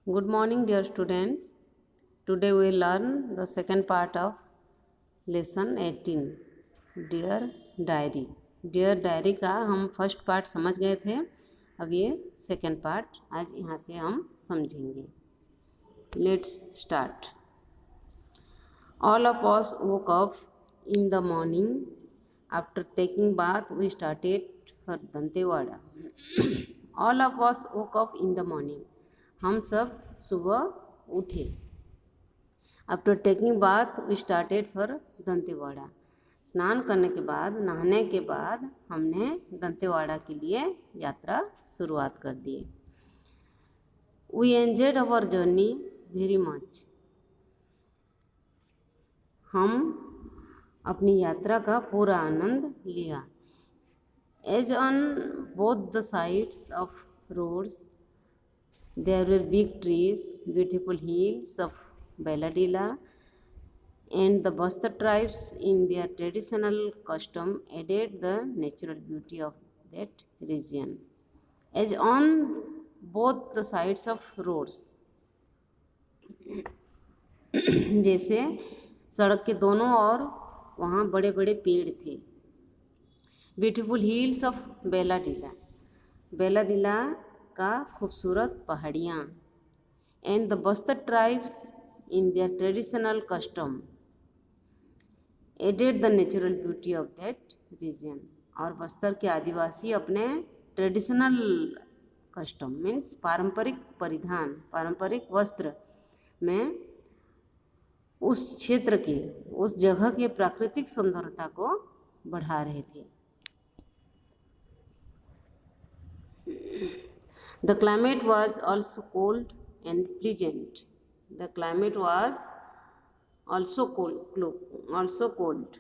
Good morning, dear students. Today we learn the second part of lesson 18, Dear Diary. Dear Diary का हम first part समझ गए थे. अब ये सेकेंड पार्ट आज यहाँ से हम समझेंगे. Let's start. All of us woke up in the morning. After taking bath, we started for Dantewada. All of us woke up in the morning. हम सब सुबह उठे. After taking bath we started for Dantewada. स्नान करने के बाद, नहाने के बाद हमने दंतेवाड़ा के लिए यात्रा शुरुआत कर दी. We enjoyed our journey very much. हम अपनी यात्रा का पूरा आनंद लिया. As on both the sides of roads there were big trees, beautiful hills of Bailadila, and the Bastar tribes in their traditional custom added the natural beauty of that region. As on both the sides of roads, जैसे सड़क के दोनों ओर वहाँ बड़े बड़े पेड़ थे. Beautiful hills of Bailadila, Bailadila का खूबसूरत पहाड़ियाँ. And the Bastar tribes in their traditional custom added the natural beauty of that region. और बस्तर के आदिवासी अपने ट्रेडिशनल कस्टम मीन्स पारंपरिक परिधान, पारंपरिक वस्त्र में उस क्षेत्र के, उस जगह के प्राकृतिक सुंदरता को बढ़ा रहे थे. The climate was also cold and pleasant. The climate was also cold.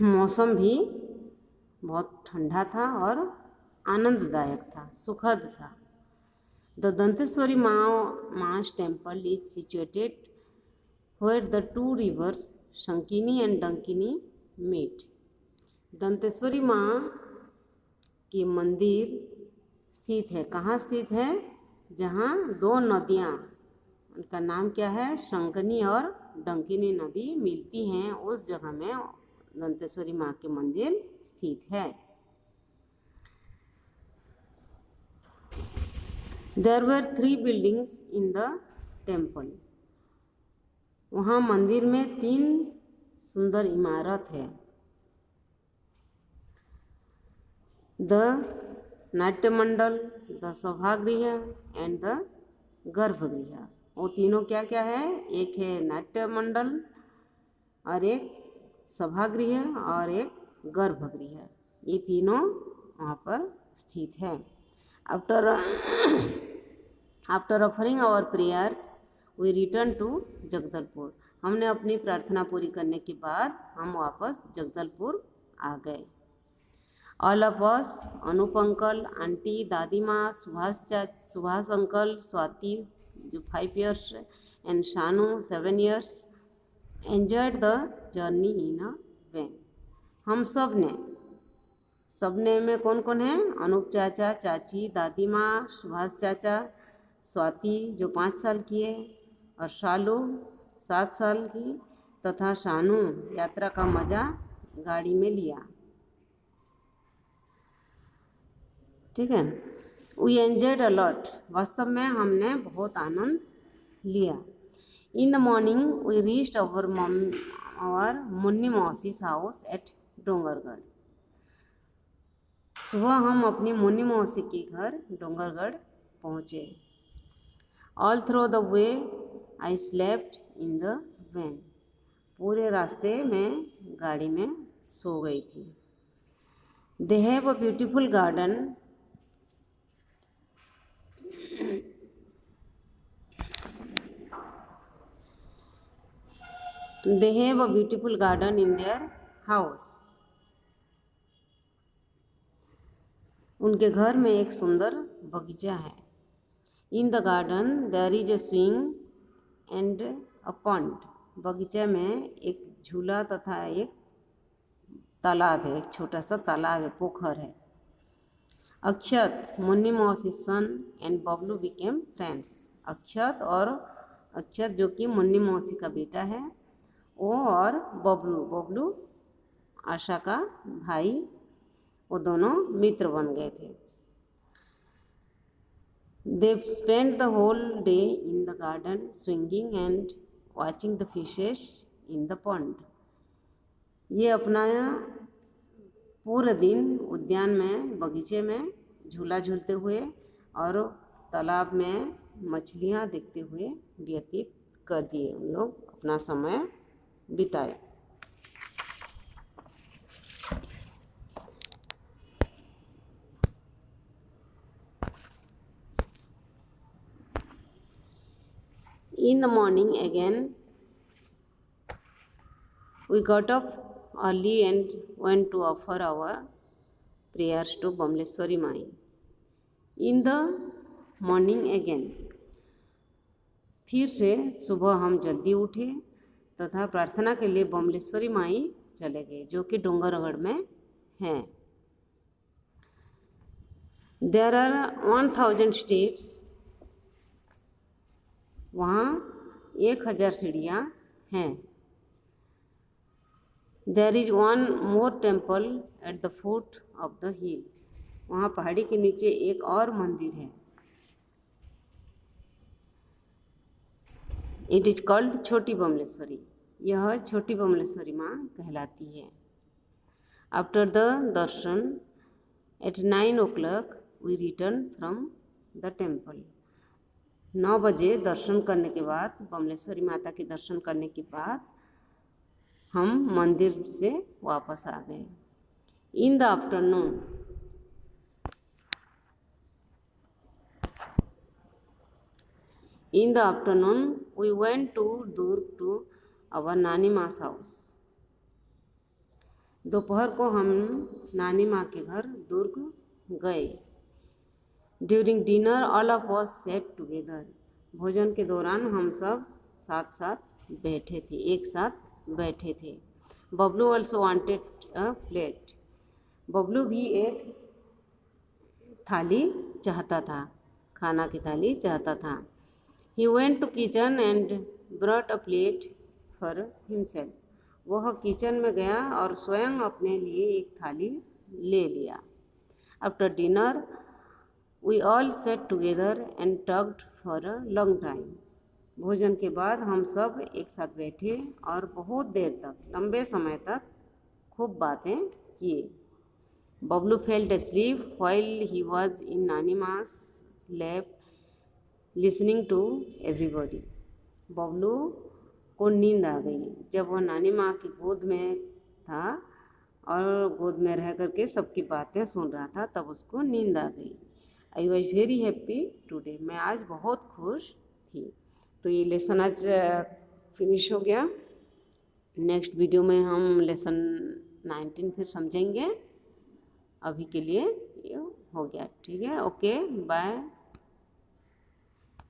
मौसम भी बहुत ठंडा था और आनंददायक था, सुखद था. The Danteswari Ma's temple is situated where the two rivers Shankini and Dankini meet. Danteshwari माँ कि मंदिर स्थित है. कहाँ स्थित है? जहाँ दो नदियाँ, उनका नाम क्या है, शंकनी और डंकिनी नदी मिलती हैं, उस जगह में दंतेश्वरी माँ के मंदिर स्थित है. There were 3 buildings in the temple. वहाँ मंदिर में 3 सुंदर इमारत है. द नाट्य मंडल, द सभागृह एंड द गर्भगृह. वो तीनों क्या क्या है? एक है नाट्य मंडल और एक सभागृह और एक गर्भगृह. ये तीनों वहाँ पर स्थित है. After offering our prayers we return to Jagdalpur. हमने अपनी प्रार्थना पूरी करने के बाद हम वापस जगदलपुर आ गए. All of us, Anup uncle, aunty, दादी माँ, सुभाष अंकल, स्वाति जो 5 years and Shanu 7 years enjoyed the journey in a van. हम सबने में कौन कौन है? अनूप चाचा, चाची, दादी माँ, सुभाष चाचा, स्वाति जो 5 साल की है और शालू 7 साल की तथा शानू यात्रा का मज़ा गाड़ी में लिया. ठीक है. We enjoyed a lot. वास्तव में हमने बहुत आनंद लिया. In the morning we reached our Munni मौसीस हाउस एट डोंगरगढ़. सुबह हम अपनी मुन्नी मौसी के घर डोंगरगढ़ पहुँचे. All through the way I slept in the van. पूरे रास्ते में गाड़ी में सो गई थी. They have a beautiful garden. They have a beautiful garden in their house. उनके घर में एक सुंदर बगीचा है. In the garden there is a swing and a pond. बगीचा में एक झूला तथा एक तालाब है, एक छोटा सा तालाब है, पोखर है. अक्षत, मुन्नी मौसी सन एंड बबलू बिकेम फ्रेंड्स। अक्षत जो कि मुन्नी मौसी का बेटा है, वो और बबलू आशा का भाई, वो दोनों मित्र बन गए थे। They spent the whole day in the garden swinging and watching the fishes in the pond. ये अपना पूरे दिन उद्यान में, बगीचे में झूला झूलते हुए और तालाब में मछलियाँ देखते हुए व्यतीत कर दिए। उन लोग अपना समय बिताए। In the morning again, we got up early and went to offer our prayers to Bamleshwari Mai. In the morning again, फिर से सुबह हम जल्दी उठे तथा प्रार्थना के लिए बमलेश्वरी माई चले गए, जो कि डोंगरगढ़ में हैं। There are 1000 steps. वहाँ 1000 सीढ़ियाँ हैं। There is one more temple at the foot of the hill. वहाँ पहाड़ी के नीचे एक और मंदिर है। It is called छोटी बमलेश्वरी। यह छोटी बमलेश्वरी माँ कहलाती है। After the darshan at 9 o'clock we returned from the temple. 9 बजे दर्शन करने के बाद, बमलेश्वरी माता के दर्शन करने के बाद हम मंदिर से वापस आ गए। In the afternoon we went to Durg to our नानी मास हाउस। दोपहर को हम नानी माँ के घर दुर्ग गए। During dinner all of us set together. भोजन के दौरान हम सब साथ साथ बैठे थे, एक साथ बैठे थे। Bablu also wanted a plate. Bablu भी एक थाली चाहता था, खाना की थाली चाहता था। He went to kitchen and brought a plate for himself. वह किचन में गया और स्वयं अपने लिए एक थाली ले लिया। After dinner we all sat together and talked for a long time. भोजन के बाद हम सब एक साथ बैठे और बहुत देर तक, लंबे समय तक खूब बातें किए। Bablu felt asleep while he was in नानी मास lap listening to everybody. Bablu को नींद आ गई जब वह नानी माँ की गोद में था और गोद में रह करके सबकी बातें सुन रहा था, तब उसको नींद आ गई। I was very happy today. मैं आज बहुत खुश थी। तो ये लेसन आज फिनिश हो गया। नेक्स्ट वीडियो में हम लेसन 19 फिर समझेंगे। अभी के लिए ये हो गया। ठीक है, ओके, बाय।